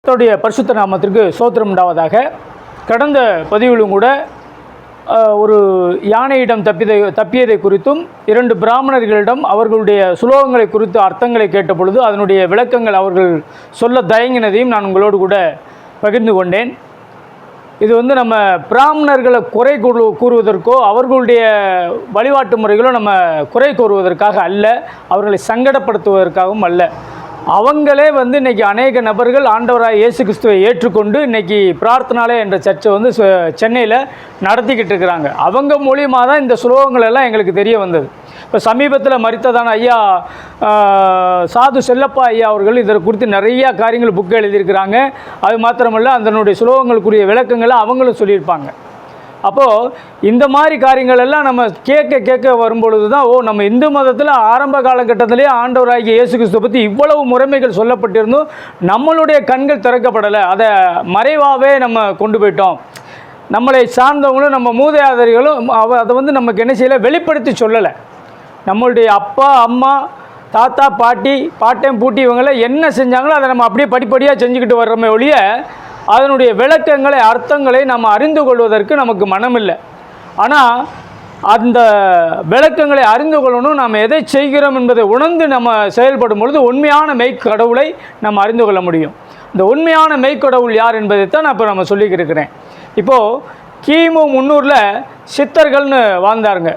கர்த்தருடைய பரிசுத்த நாமத்திற்கு ஸ்தோத்திரம் உண்டாவதாக. கடந்த பதிவிலும் கூட ஒரு யானையிடம் தப்பியதை குறித்தும் 2 பிராமணர்களிடம் அவர்களுடைய சுலோகங்களை குறித்து அர்த்தங்களை கேட்ட பொழுது அதனுடைய விளக்கங்கள் அவர்கள் சொல்ல தயங்கினதையும் நான் உங்களோடு கூட பகிர்ந்து கொண்டேன். இது நம்ம பிராமணர்களை குறை கூறுவதற்கோ அவர்களுடைய வழிபாட்டு முறைகளோ நம்ம குறை கூறுவதற்காக அல்ல, அவர்களை சங்கடப்படுத்துவதற்காகவும் அல்ல. அவங்களே இன்றைக்கி அநேக நபர்கள் ஆண்டவராக இயேசு கிறிஸ்துவை ஏற்றுக்கொண்டு இன்றைக்கி பிரார்த்தனாலயம் என்ற சர்ச்சை சென்னையில் நடத்திக்கிட்டு இருக்கிறாங்க. அவங்க மூலியமாக தான் இந்த சுலோகங்கள் எல்லாம் எங்களுக்கு தெரிய வந்தது. இப்போ சமீபத்தில் மரித்ததான ஐயா சாது செல்லப்பா ஐயா அவர்கள் இதை குறித்து நிறையா காரியங்கள் புக்கு எழுதியிருக்கிறாங்க. அது மாத்திரமல்ல அதனுடைய சுலோகங்களுக்குரிய விளக்கங்களை அவங்களும் சொல்லியிருப்பாங்க. அப்போது இந்த மாதிரி காரியங்கள் எல்லாம் நம்ம கேட்க வரும்பொழுது தான் நம்ம இந்து மதத்தில் ஆரம்ப காலகட்டத்திலே ஆண்டவராகிய இயேசு கிறிஸ்துவை பற்றி இவ்வளவு முறைமைகள் சொல்லப்பட்டிருந்தும் நம்மளுடைய கண்கள் திறக்கப்படலை. அதை மறைவாகவே நம்ம கொண்டு போயிட்டோம். நம்மளை சார்ந்தவங்களும் நம்ம மூதாதையர்களும் அதை நமக்கு என்ன செய்யலை, வெளிப்படுத்தி சொல்லலை. நம்மளுடைய அப்பா அம்மா தாத்தா பாட்டி பாட்டன் பூட்டி இவங்களை என்ன செஞ்சாங்களோ அதை நம்ம அப்படியே படிப்படியாக செஞ்சுக்கிட்டு வர்றோமே ஒழிய அதனுடைய விளக்கங்களை அர்த்தங்களை நம்ம அறிந்து கொள்வதற்கு நமக்கு மனமில்லை. ஆனால் அந்த விளக்கங்களை அறிந்து கொள்ளணும், நாம் எதை செய்கிறோம் என்பதை உணர்ந்து நம்ம செயல்படும் பொழுது உண்மையான மெய்க்கடவுளை நம்ம அறிந்து கொள்ள முடியும். இந்த உண்மையான மெய்க்கடவுள் யார் என்பதைத்தான் நான் இப்போ நம்ம சொல்லிக்கிருக்கிறேன். இப்போது கிமு 300 சித்தர்கள்னு வாழ்ந்தாருங்க.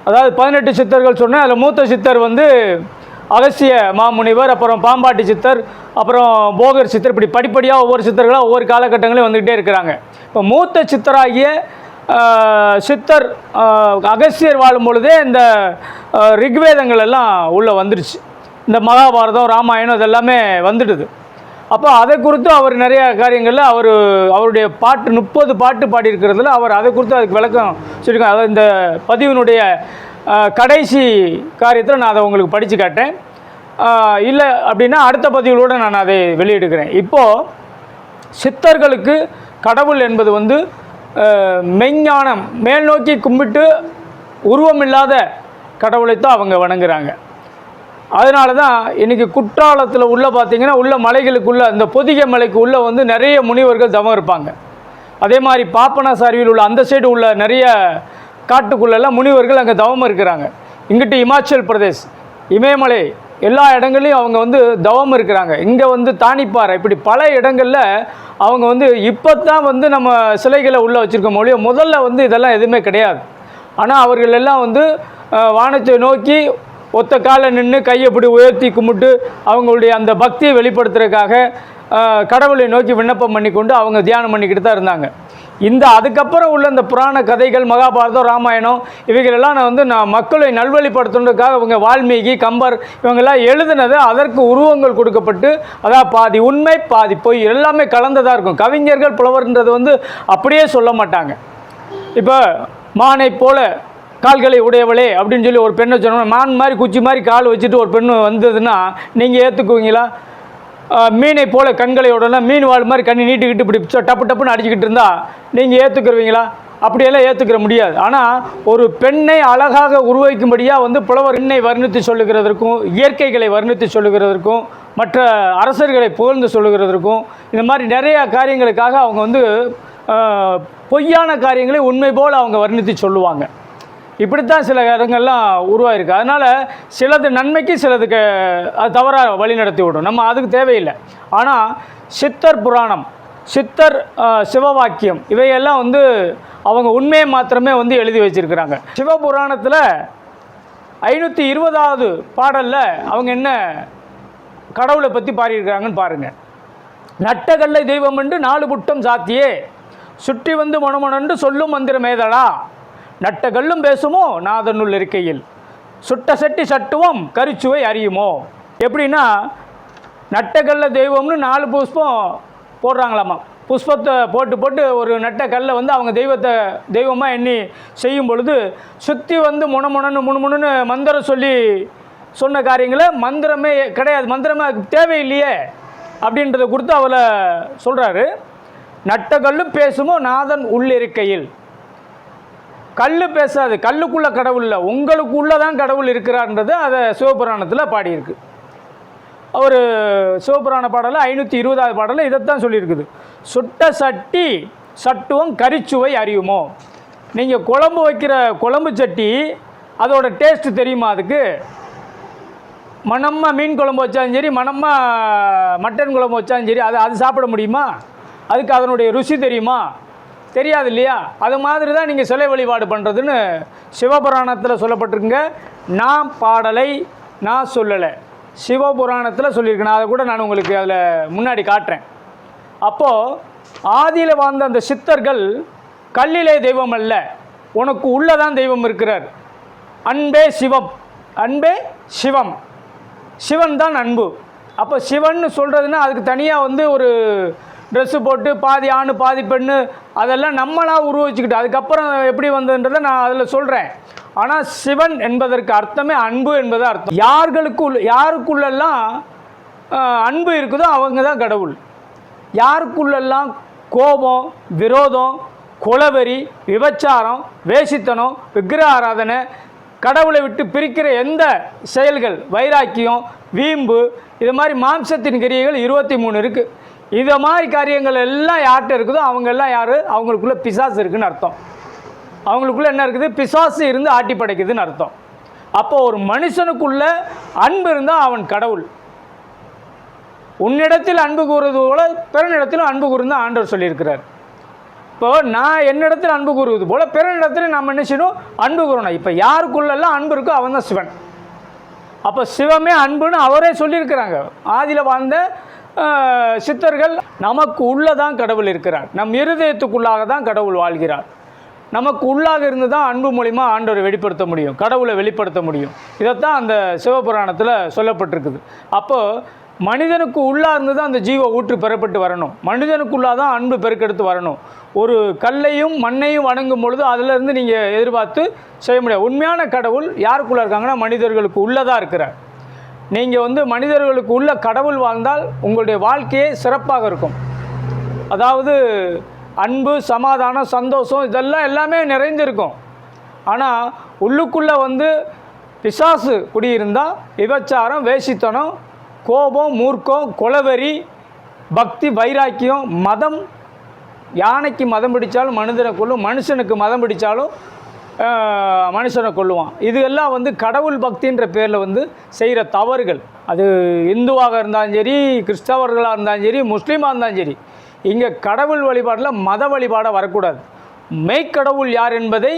அதாவது 18 சித்தர்கள் சொன்னேன். அதில் மூத்த சித்தர் அகசிய மாமுனிவர், அப்புறம் பாம்பாட்டி சித்தர், அப்புறம் போகர் சித்தர், இப்படி படிப்படியாக ஒவ்வொரு சித்தர்களாக ஒவ்வொரு காலகட்டங்களையும் வந்துக்கிட்டே இருக்கிறாங்க. இப்போ மூத்த சித்தராகிய சித்தர் அகசியர் வாழும் பொழுதே இந்த ரிக்வேதங்கள் எல்லாம் உள்ளே வந்துடுச்சு. இந்த மகாபாரதம் ராமாயணம் இதெல்லாமே வந்துடுது. அப்போ அதை குறித்து அவர் நிறைய காரியங்களில் அவருடைய பாட்டு 30 பாட்டு பாடியிருக்கிறதுல அவர் அதை குறித்து அதுக்கு விளக்கம் சொல்லியிருக்காங்க. அதாவது இந்த பதிவினுடைய கடைசி காரியத்தில் நான் அதை உங்களுக்கு படித்து காட்டேன். இல்லை அப்படின்னா அடுத்த பதிவுகளோடு நான் அதை வெளியிடுகிறேன். இப்போது சித்தர்களுக்கு கடவுள் என்பது மெஞ்ஞானம், மேல் நோக்கி கும்பிட்டு உருவமில்லாத கடவுளைத்தான் அவங்க வணங்குறாங்க. அதனால தான் இன்றைக்கி குற்றாலத்தில் பார்த்திங்கன்னா உள்ள மலைகளுக்குள்ளே இந்த பொதிகை மலைக்கு உள்ளே நிறைய முனிவர்கள் தவம் இருப்பாங்க. அதே மாதிரி பாப்பனாசாரியில் உள்ள அந்த சைடு உள்ள நிறைய காட்டுக்குள்ளெல்லாம் முனிவர்கள் அங்கே தவம் இருக்கிறாங்க. இங்கிட்டு இமாச்சல் பிரதேஷ் இமயமலை எல்லா இடங்கள்லையும் அவங்க தவம் இருக்கிறாங்க. இங்கே தானிப்பாறை, இப்படி பல இடங்களில் அவங்க இப்போ தான் நம்ம சிலைகளை உள்ளே வச்சுருக்க மொழியும் முதல்ல இதெல்லாம் எதுவுமே கிடையாது. ஆனால் அவர்கள் எல்லாம் வானத்தை நோக்கி ஒத்த காலில் நின்று கையை இப்படி உயர்த்தி கும்பிட்டு அவங்களுடைய அந்த பக்தியை வெளிப்படுத்துறதுக்காக கடவுளை நோக்கி விண்ணப்பம் பண்ணிக்கொண்டு அவங்க தியானம் பண்ணிக்கிட்டு தான் இருந்தாங்க. அதுக்கப்புறம் உள்ள இந்த புராண கதைகள் மகாபாரதம் ராமாயணம் இவைகளெல்லாம் நான் மக்களை நல்வழிப்படுத்துறதுக்காக இவங்க வால்மீகி கம்பர் இவங்கெல்லாம் எழுதுனது அதற்கு உருவங்கள் கொடுக்கப்பட்டு அதாவது பாதி உண்மை பாதி பொய் எல்லாமே கலந்ததாக இருக்கும். கவிஞர்கள் புலவர்ன்றது அப்படியே சொல்ல மாட்டாங்க. இப்போ மானை போல கால்களை உடையவளே அப்படின்னு சொல்லி ஒரு பெண்ணை சொன்னோம். மான் மாதிரி குச்சி மாதிரி கால் வச்சுட்டு ஒரு பெண்ணு வந்ததுன்னா நீங்கள் ஏற்றுக்குவீங்களா? மீனை போல் கண்களை உடனே மீன் வாழ் மாதிரி கண்ணி நீட்டிக்கிட்டு இப்படி டப்பு டப்புன்னு அடிச்சுக்கிட்டு இருந்தால் நீங்கள் ஏற்றுக்குருவீங்களா? அப்படியெல்லாம் ஏற்றுக்கிற முடியாது. ஆனால் ஒரு பெண்ணை அழகாக உருவாக்கும்படியாக புலவர் பெண்ணை வர்ணித்து சொல்லுகிறதற்கும் இயற்கைகளை வர்ணித்து சொல்லுகிறதற்கும் மற்ற அரசர்களை புகழ்ந்து சொல்லுகிறதற்கும் இந்த மாதிரி நிறையா காரியங்களுக்காக அவங்க பொய்யான காரியங்களை உண்மை போல் அவங்க வர்ணித்து சொல்லுவாங்க. இப்படித்தான் சில இடங்கள்லாம் உருவாயிருக்கு. அதனால் சிலது நன்மைக்கு சிலதுக்கு அது தவறாக வழி நடத்தி விடும். நம்ம அதுக்கு தேவையில்லை. ஆனால் சித்தர் புராணம், சித்தர் சிவவாக்கியம் இவையெல்லாம் அவங்க உண்மையை மாத்திரமே எழுதி வச்சிருக்கிறாங்க. சிவபுராணத்தில் 520வது பாடலில் அவங்க என்ன கடவுளை பற்றி பாடியிருக்கிறாங்கன்னு பாருங்கள். நட்டகல்லை தெய்வம் என்று 4 புட்டம் சாத்தியே சுற்றி மொணமொணன்று சொல்லும் மந்திரமேதடா நட்ட கல்லும் பேசுமோ நாதனுள் இருக்கையில் சுட்ட சட்டி சட்டுவம் கரிச்சுவை அறியுமோ. எப்படின்னா நட்டக்கல்ல தெய்வம்னு 4 புஷ்பம் போடுறாங்களாமா. புஷ்பத்தை போட்டு ஒரு நட்ட கல்லை அவங்க தெய்வமாக எண்ணி செய்யும் பொழுது சுற்றி முணுமுணுன்னு மந்திரம் சொல்லி சொன்ன காரியங்களை மந்திரமே கிடையாது, மந்திரமே தேவையில்லையே அப்படின்றத கொடுத்து அவளை சொல்கிறாரு. நட்ட கல்லும் பேசுமோ நாதன் உள்ளிருக்கையில். கல் பேசாது, கல்லுக்குள்ளே கடவுள் இல்லை, உங்களுக்குள்ளே தான் கடவுள் இருக்கிறார்ன்றது அதை சிவபுராணத்தில் பாடியிருக்கு. ஒரு சிவபுராண பாடலில் 520வது பாடலில் இதைத்தான் சொல்லியிருக்குது. சுட்ட சட்டி சட்டுவம் கரிச்சுவை அறியுமோ. நீங்கள் குழம்பு வைக்கிற குழம்பு சட்டி அதோட டேஸ்ட்டு தெரியுமா? அதுக்கு மணமாக மீன் குழம்பு வச்சாலும் சரி, மணமாக மட்டன் குழம்பு வச்சாலும் சரி, அது சாப்பிட முடியுமா? அதுக்கு அதனுடைய ருசி தெரியுமா? தெரியாது இல்லையா? அது மாதிரி தான் நீங்கள் சிலை வழிபாடு பண்ணுறதுன்னு சிவபுராணத்தில் சொல்லப்பட்டிருக்குங்க. நான் பாடலை நான் சொல்லலை, சிவபுராணத்தில் சொல்லியிருக்கேன். அதை கூட நான் உங்களுக்கு அதில் முன்னாடி காட்டுறேன். அப்போது ஆதியில் வாழ்ந்த அந்த சித்தர்கள் கல்லிலே தெய்வம் அல்ல, உனக்கு உள்ளதான் தெய்வம் இருக்கிறார். அன்பே சிவம், அன்பே சிவம், சிவன் தான் அன்பு. அப்போ சிவன் சொல்கிறதுனா அதுக்கு தனியாக ஒரு ட்ரெஸ்ஸு போட்டு பாதி ஆண் பாதி பெண்ணு அதெல்லாம் நம்மளாக உருவச்சிக்கிட்டு அதுக்கப்புறம் எப்படி வந்ததுன்றதை நான் அதில் சொல்கிறேன். ஆனால் சிவன் என்பதற்கு அர்த்தமே அன்பு என்பது அர்த்தம். யாருக்குள்ளெல்லாம் அன்பு இருக்குதோ அவங்க தான் கடவுள். யாருக்குள்ளெல்லாம் கோபம், விரோதம், கொலவெறி, விபச்சாரம், வேசித்தனம், விக்கிரக ஆராதனை, கடவுளை விட்டு பிரிக்கிற எந்த செயல்கள், வைராக்கியம், வீம்பு, இது மாதிரி மாம்சத்தின் கிரியைகள் 23 இருக்குது. இதை மாதிரி காரியங்கள் எல்லாம் யார்கிட்ட இருக்குதோ அவங்கெல்லாம் யார்? அவங்களுக்குள்ளே பிசாசு இருக்குதுன்னு அர்த்தம். அவங்களுக்குள்ளே என்ன இருக்குது? பிசாசு இருந்து ஆட்டி படைக்குதுன்னு அர்த்தம். அப்போ ஒரு மனுஷனுக்குள்ள அன்பு இருந்தால் அவன் கடவுள். உன்னிடத்தில் அன்பு கூறுவது போல பிறனிடத்திலும் அன்பு கூறுந்து ஆண்டவர் சொல்லியிருக்கிறார். இப்போ நான் என்னிடத்தில் அன்பு கூறுவது போல் பிறனிடத்தில் நம்ம என்ன செய்யணும்? அன்பு கூறணும். இப்போ யாருக்குள்ளெல்லாம் அன்பு இருக்கோ அவன் தான் சிவன். அப்போ சிவமே அன்புன்னு அவரே சொல்லியிருக்கிறாங்க. ஆதியில் வாழ்ந்த சித்தர்கள் நமக்கு உள்ளதான் கடவுள் இருக்கிறார். நம் இருதயத்துக்குள்ளாக தான் கடவுள் வாழ்கிறார். நமக்கு உள்ளாக இருந்து தான் அன்பு மூலிமா ஆண்டவரை வெளிப்படுத்த முடியும், கடவுளை வெளிப்படுத்த முடியும். இதைத்தான் அந்த சிவபுராணத்தில் சொல்லப்பட்டிருக்குது. அப்போது மனிதனுக்கு உள்ளாக இருந்து தான் அந்த ஜீவ ஊற்று பெறப்பட்டு வரணும். மனிதனுக்குள்ளாக தான் அன்பு பெருக்கெடுத்து வரணும். ஒரு கல்லையும் மண்ணையும் வணங்கும் பொழுது அதிலிருந்து நீங்கள் எதிர்பார்த்து செய்ய முடியாது. உண்மையான கடவுள் யாருக்குள்ளே இருக்காங்கன்னா மனிதர்களுக்கு உள்ளதாக இருக்கிறார். நீங்கள் மனிதர்களுக்கு உள்ள கடவுள் வாழ்ந்தால் உங்களுடைய வாழ்க்கையே சிறப்பாக இருக்கும். அதாவது அன்பு, சமாதானம், சந்தோஷம் இதெல்லாம் எல்லாமே நிறைந்திருக்கும். ஆனால் உள்ளுக்குள்ளே பிசாசு குடியிருந்தால் விபச்சாரம், வேசித்தனம், கோபம், மூர்க்கம், கொலவெறி, பக்தி, வைராக்கியம், மதம், யானைக்கு மதம் பிடித்தாலும் மனிதனை கொள்ளும், மனுஷனுக்கு மதம் பிடித்தாலும் மனுஷனை கொள்ளுவான். இது எல்லாம் கடவுள் பக்தின்ற பேரில் செய்கிற தவறுகள். அது இந்துவாக இருந்தாலும் சரி, கிறிஸ்தவர்களாக இருந்தாலும் சரி, முஸ்லீமாக இருந்தாலும் சரி, இங்கே கடவுள் வழிபாட்டில் மத வழிபாடாக வரக்கூடாது. மெய்க்கடவுள் யார் என்பதை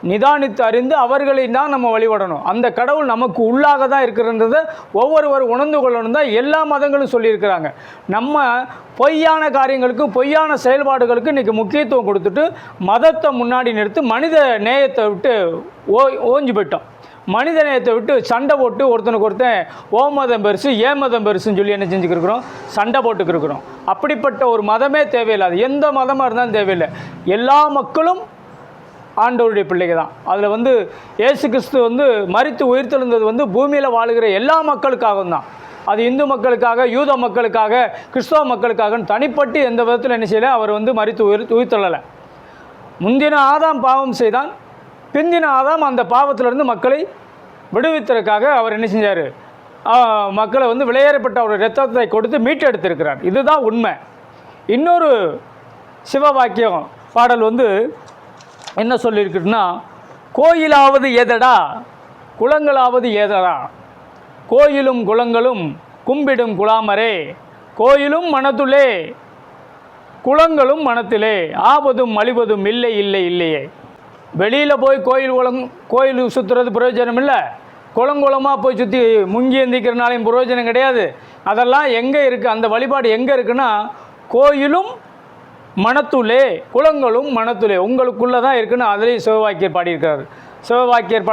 நிதானித்து அறிந்து அவர்களை தான் நம்ம வழிபடணும். அந்த கடவுள் நமக்கு உள்ளாக தான் இருக்கிறன்றதை ஒவ்வொருவர் உணர்ந்து கொள்ளணும் தான் எல்லா மதங்களும் சொல்லியிருக்கிறாங்க. நம்ம பொய்யான காரியங்களுக்கும் பொய்யான செயல்பாடுகளுக்கும் இன்றைக்கி முக்கியத்துவம் கொடுத்துட்டு மதத்தை முன்னாடி நிறுத்தி மனித நேயத்தை விட்டு ஓஞ்சி போயிட்டோம். மனித நேயத்தை விட்டு சண்டை போட்டு ஒருத்தனுக்கு ஒருத்தன் ஓ மதம் பெருசு ஏ மதம் பெருசுன்னு சொல்லி என்ன செஞ்சுக்கிருக்கிறோம்? சண்டை போட்டுக்கிருக்கிறோம். அப்படிப்பட்ட ஒரு மதமே தேவையில்லை. அது எந்த மதமாக இருந்தாலும் தேவையில்லை. எல்லா மக்களும் ஆண்டவருடைய பிள்ளைகள் தான். அதில் இயேசு கிறிஸ்து மரித்து உயிர்த்தெழுந்தது பூமியில் வாழுகிற எல்லா மக்களுக்காகவும் தான். அது இந்து மக்களுக்காக, யூத மக்களுக்காக, கிறிஸ்தவ மக்களுக்காகன்னு தனிப்பட்டு எந்த விதத்தில் என்ன செய்யலை. அவர் மரித்து உயிர்த்தெழலை. முந்தின ஆதாம் பாவம் செய்தான், பிந்தின ஆதாம் அந்த பாவத்திலிருந்து மக்களை விடுவித்ததற்காக அவர் என்ன செஞ்சார்? மக்களை விலையேறப்பட்ட ஒரு இரத்தத்தை கொடுத்து மீட்டெடுத்திருக்கிறார். இதுதான் உண்மை. இன்னொரு சிவ வாக்கியம் பாடல் என்ன சொல்லியிருக்குன்னா, கோயிலாவது ஏதடா குளங்களாவது ஏதடா, கோயிலும் குளங்களும் கும்பிடும் குலாமரே, கோயிலும் மனத்துலே குளங்களும் மனத்திலே, ஆவதும் அழிவதும் இல்லை இல்லை இல்லையே. வெளியில் போய் கோயில் சுற்றுறது பிரயோஜனம் இல்லை. குளங்குளமாக போய் சுற்றி முங்கி எந்திக்கிறனாலையும் பிரயோஜனம் கிடையாது. அதெல்லாம் எங்கே இருக்குது? அந்த வழிபாடு எங்கே இருக்குன்னா, கோயிலும் மனத்துலே குளங்களும் மனத்துலே உங்களுக்குள்ளே தான் இருக்குன்னு அதுலேயும் சிவவாக்கியர் பாடியிருக்கிறார். சிவவாக்கியர்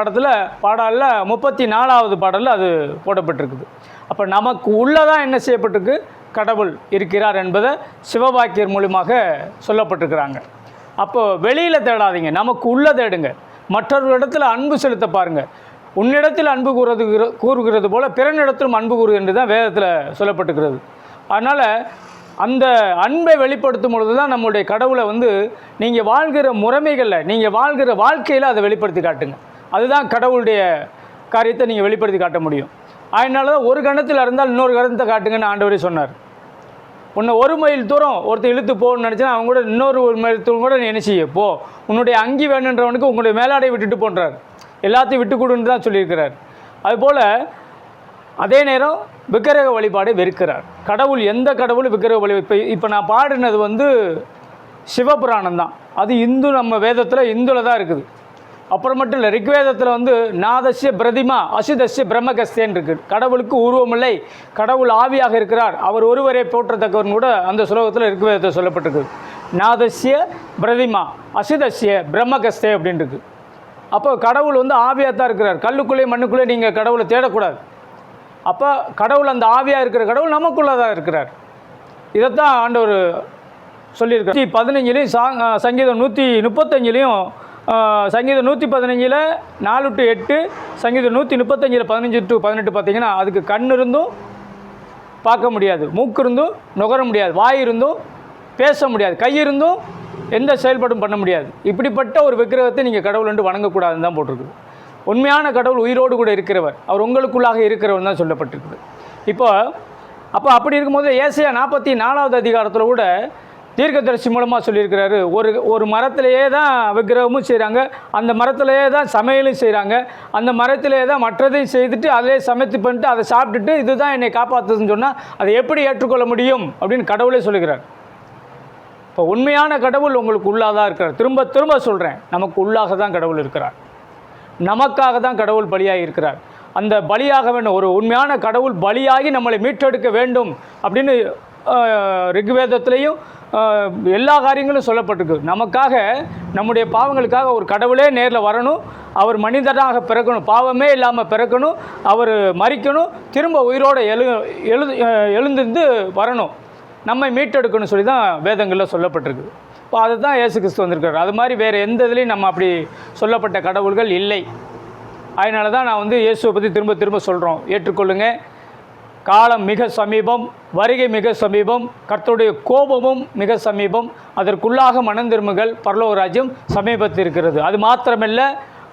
பாடலில் 34வது பாடலில் அது போடப்பட்டிருக்குது. அப்போ நமக்கு உள்ளதான் என்ன செய்யப்பட்டிருக்கு? கடவுள் இருக்கிறார் என்பதை சிவவாக்கியர் மூலமாக சொல்லப்பட்டிருக்கிறாங்க. அப்போது வெளியில் தேடாதீங்க, நமக்கு உள்ள தேடுங்க. மற்றவர்களிடத்தில் அன்பு செலுத்த பாருங்கள். உன்னிடத்தில் அன்பு கூறுகிறது போல் பிறனிடத்திலும் அன்பு கூறு என்று தான் வேதத்தில் சொல்லப்பட்டிருக்கிறது. அதனால் அந்த அன்பை வெளிப்படுத்தும் பொழுது தான் நம்முடைய கடவுளை நீங்கள் வாழ்கிற முறைமைகளில், நீங்கள் வாழ்கிற வாழ்க்கையில் அதை வெளிப்படுத்தி காட்டுங்க. அதுதான் கடவுளுடைய காரியத்தை நீங்கள் வெளிப்படுத்தி காட்ட முடியும். அதனால தான் ஒரு கணத்தில் இருந்தால் இன்னொரு கணத்தை காட்டுங்கன்னு ஆண்டவரே சொன்னார். உன்னை 1 மைல் தூரம் ஒருத்தர் இழுத்து போகணும்னு நினச்சினா அவங்க கூட இன்னொரு 1 மைல் தூரம் கூட நீ என்ன செய்ய போ. உன்னுடைய அங்கி வேணுன்றவனுக்கு உங்களுடைய மேலாடை விட்டுட்டு போன்றார். எல்லாத்தையும் விட்டு கொடுன்னு தான் சொல்லியிருக்கிறார். அதுபோல் அதே நேரம் விக்கிரக வழிபாடை வெறுக்கிறார். கடவுள் எந்த கடவுளும் விக்கிரக வழிபாடு இப்போ நான் பாடினது வந்து சிவபுராணம் தான். அது இந்து நம்ம வேதத்தில் இந்துவில் தான் இருக்குது. அப்புறம் மட்டும் இல்லை, ரிக்வேதத்தில் வந்து நாதஸ்ய பிரதிமா அசுதஸ்ய பிரம்மகஸ்தேன்னு இருக்குது. கடவுளுக்கு உருவமில்லை, கடவுள் ஆவியாக இருக்கிறார், அவர் ஒருவரை போற்றத்தக்கவன் கூட அந்த ஸ்லோகத்தில் ரிக்வேதத்தில் சொல்லப்பட்டிருக்கு. நாதஸ்ய பிரதிமா அசுதஸ்ய பிரம்மகஸ்தே அப்படின்ட்டு. அப்போ கடவுள் வந்து ஆவியாக தான் இருக்கிறார். கல்லுக்குள்ளே மண்ணுக்குள்ளே நீங்கள் கடவுளை தேடக்கூடாது. அப்போ கடவுள் அந்த ஆவியாக இருக்கிற கடவுள் நமக்குள்ளே தான் இருக்கிறார். இதைத்தான் ஆண்டவர் சொல்லியிருக்கார். 15 சங்கீதம் 135 சங்கீதம் 115 4 to 8, சங்கீதம் 135 15 to 18 பார்த்தீங்கன்னா அதுக்கு கண் இருந்தும் பார்க்க முடியாது, மூக்கு இருந்தும் நுகர முடியாது, வாய் இருந்தும் பேச முடியாது, கை இருந்தும் எந்த செயல்பாடும் பண்ண முடியாது. இப்படிப்பட்ட ஒரு விக்கிரகத்தை நீங்கள் கடவுள் என்று வணங்கக்கூடாதுன்னு தான் போட்டிருக்குது. உண்மையான கடவுள் உயிரோடு கூட இருக்கிறவர், அவர் உங்களுக்குள்ளாக இருக்கிறவர் தான் சொல்லப்பட்டிருக்குது. அப்போ அப்படி இருக்கும்போது ஏசாயா 44வது அதிகாரத்தில் கூட தீர்க்கதரிசி மூலமாக சொல்லியிருக்கிறாரு, ஒரு மரத்திலேயே தான் விக்கிரகமும் செய்கிறாங்க, அந்த மரத்திலேயே தான் சமையலும் செய்கிறாங்க, அந்த மரத்திலேயே தான் மற்றதையும் செய்துட்டு அதிலே சமைத்து பண்ணிட்டு அதை சாப்பிட்டுட்டு இதுதான் என்னை காப்பாற்றுதுன்னு சொன்னால் அதை எப்படி ஏற்றுக்கொள்ள முடியும் அப்படின்னு கடவுளே சொல்லுகிறார். இப்போ உண்மையான கடவுள் உங்களுக்கு உள்ளாக தான் இருக்கிறார். திரும்ப திரும்ப சொல்கிறேன், நமக்கு உள்ளாக தான் கடவுள் இருக்கிறார். நமக்காக தான் கடவுள் பலியாகி இருக்கிறார். அந்த பலியாக வேண்டும், ஒரு உண்மையான கடவுள் பலியாகி நம்மளை மீட்டெடுக்க வேண்டும் அப்படின்னு ரிக்வேதத்திலையும் எல்லா காரியங்களும் சொல்லப்பட்டிருக்கு. நமக்காக, நம்முடைய பாவங்களுக்காக ஒரு கடவுளே நேரில் வரணும், அவர் மனிதனாக பிறக்கணும், பாவமே இல்லாமல் பிறக்கணும், அவர் மரிக்கணும், திரும்ப உயிரோடு எழுந்திருந்து வரணும், நம்மை மீட்டெடுக்கணும்னு சொல்லி தான் வேதங்களில் சொல்லப்பட்டிருக்கு. இப்போ அதை தான் இயேசு கிறிஸ்து வந்திருக்காரு. அது மாதிரி வேறு எந்த இதுலேயும் நம்ம அப்படி சொல்லப்பட்ட கடவுள்கள் இல்லை. அதனால தான் நான் வந்து இயேசுவை பற்றி திரும்ப திரும்ப சொல்கிறோம், ஏற்றுக்கொள்ளுங்கள். காலம் மிக சமீபம், வருகை மிக சமீபம், கர்த்தருடைய கோபமும் மிக சமீபம், அதற்குள்ளாக மனம் திரும்புங்கள், பரலோக ராஜ்யம் சமீபத்தில் இருக்கிறது. அது மாத்திரமல்ல,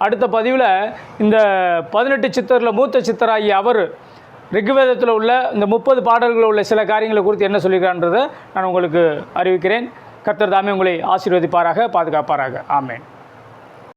அடுத்த பதிவில் இந்த 18 சித்தரில் மூத்த சித்தராகிய அவர் ரிக்வேதத்தில் உள்ள இந்த 30 பாடல்களில் உள்ள சில காரியங்களை குறித்து என்ன சொல்லியிருக்கான்றதை நான் உங்களுக்கு அறிவிக்கிறேன். கர்த்தர் தாமே உங்களை ஆசீர்வதிப்பாராக, பாதுகாப்பாராக. ஆமென்.